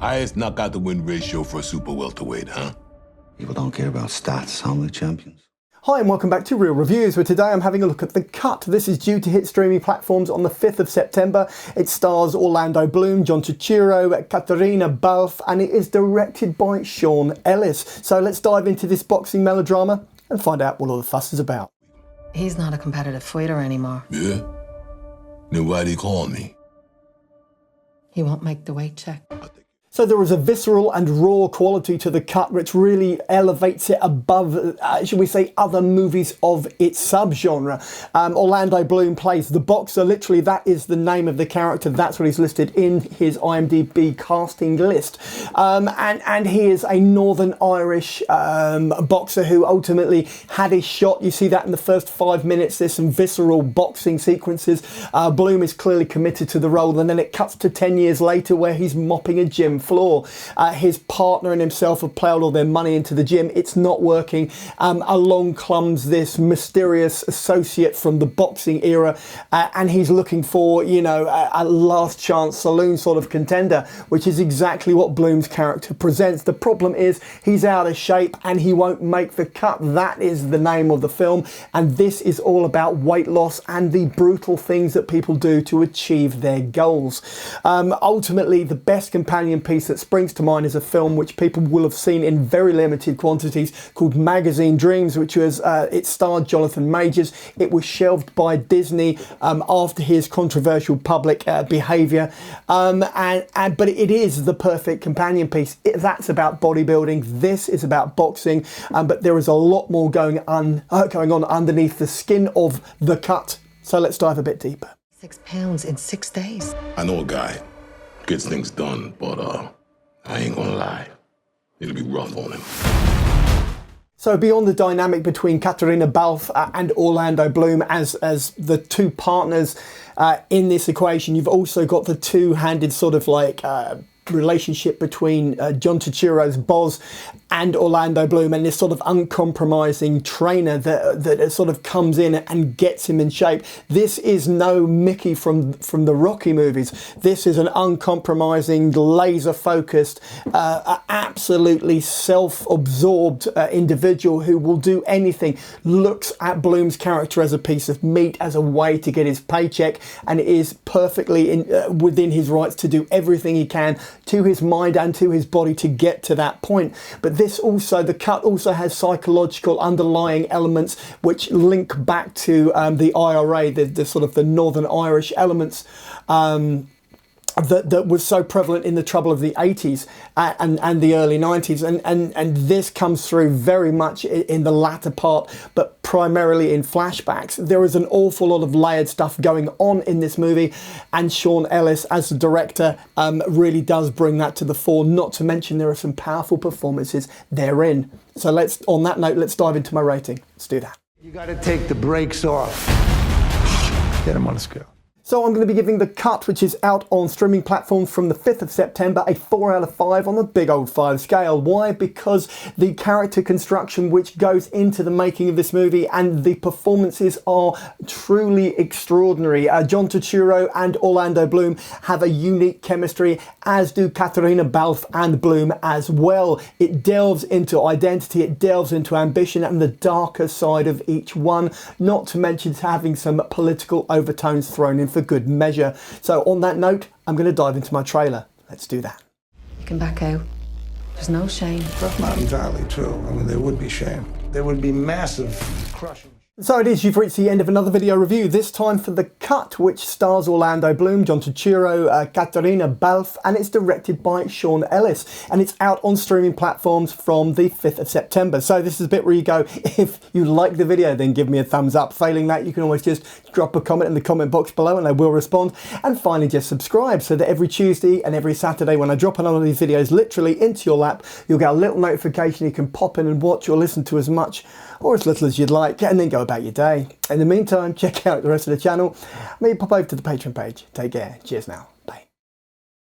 Highest knockout to win ratio for a super welterweight, huh? People don't care about stats, only champions. Hi and welcome back to Real Reviews, where today I'm having a look at The Cut. This is due to hit streaming platforms on the 5th of September. It stars Orlando Bloom, John Turturro, Caitríona, Balfe, and it is directed by Sean Ellis. So let's dive into this boxing melodrama and find out what all the fuss is about. He's not a competitive fighter anymore. Yeah? Then why'd he call me? He won't make the weight check. So there is a visceral and raw quality to The Cut which really elevates it above, should we say, other movies of its subgenre. Orlando Bloom plays the boxer. Literally, that is the name of the character. That's what he's listed in his IMDb casting list. And he is a Northern Irish boxer who ultimately had his shot. You see that in the first 5 minutes. There's some visceral boxing sequences. Bloom is clearly committed to the role, and then it cuts to 10 years later where he's mopping a gym floor. His partner and himself have plowed all their money into the gym. It's not working. Along comes this mysterious associate from the boxing era, and he's looking for, you know, a last chance saloon sort of contender, which is exactly what Bloom's character presents. The problem is he's out of shape and he won't make the cut. That is the name of the film, and this is all about weight loss and the brutal things that people do to achieve their goals. Ultimately, the best companion piece that springs to mind is a film which people will have seen in very limited quantities called Magazine Dreams, which was it starred Jonathan Majors. It was shelved by Disney after his controversial public behaviour, but it is the perfect companion piece. That's about bodybuilding. This is about boxing, but there is a lot more going on underneath the skin of The Cut. So let's dive a bit deeper. 6 pounds in 6 days. I know a guy gets things done, but I ain't gonna lie. It'll be rough on him. So beyond the dynamic between Caitríona Balfe and Orlando Bloom as the two partners in this equation, you've also got the two-handed sort of like relationship between John Turturro's boss and Orlando Bloom, and this sort of uncompromising trainer that sort of comes in and gets him in shape. This is no Mickey from the Rocky movies. This is an uncompromising, laser-focused, absolutely self-absorbed individual who will do anything, looks at Bloom's character as a piece of meat, as a way to get his paycheck, and is perfectly within his rights to do everything he can to his mind and to his body to get to that point. But this also, The Cut also has psychological underlying elements which link back to the IRA, the sort of the Northern Irish elements that was so prevalent in the trouble of the 80s and the early 90s, and this comes through very much in the latter part, but primarily in flashbacks. There is an awful lot of layered stuff going on in this movie, and Sean Ellis as the director really does bring that to the fore, not to mention there are some powerful performances therein. So on that note, let's dive into my rating. Let's do that. You gotta take the brakes off. Get him on a scale. So I'm going to be giving The Cut, which is out on streaming platforms from the 5th of September, a 4 out of 5 on the big old 5 scale. Why? Because the character construction which goes into the making of this movie and the performances are truly extraordinary. John Turturro and Orlando Bloom have a unique chemistry, as do Caitríona Balfe and Bloom as well. It delves into identity, it delves into ambition and the darker side of each one, not to mention having some political overtones thrown in for good measure. So on that note, I'm going to dive into my trailer. Let's do that. You can back out. There's no shame. That's not entirely true. I mean, there would be shame. There would be massive crushing. So it is, you've reached the end of another video review, this time for The Cut, which stars Orlando Bloom, John Turturro, Caitríona Balfe, and it's directed by Sean Ellis, and it's out on streaming platforms from the 5th of September. So this is a bit where you go, if you like the video, then give me a thumbs up. Failing that, you can always just drop a comment in the comment box below and I will respond. And finally, just subscribe so that every Tuesday and every Saturday when I drop another of these videos literally into your lap, you'll get a little notification. You can pop in and watch or listen to as much or as little as you'd like, and then go about your day. In the meantime, check out the rest of the channel. Maybe pop over to the Patreon page. Take care. Cheers now.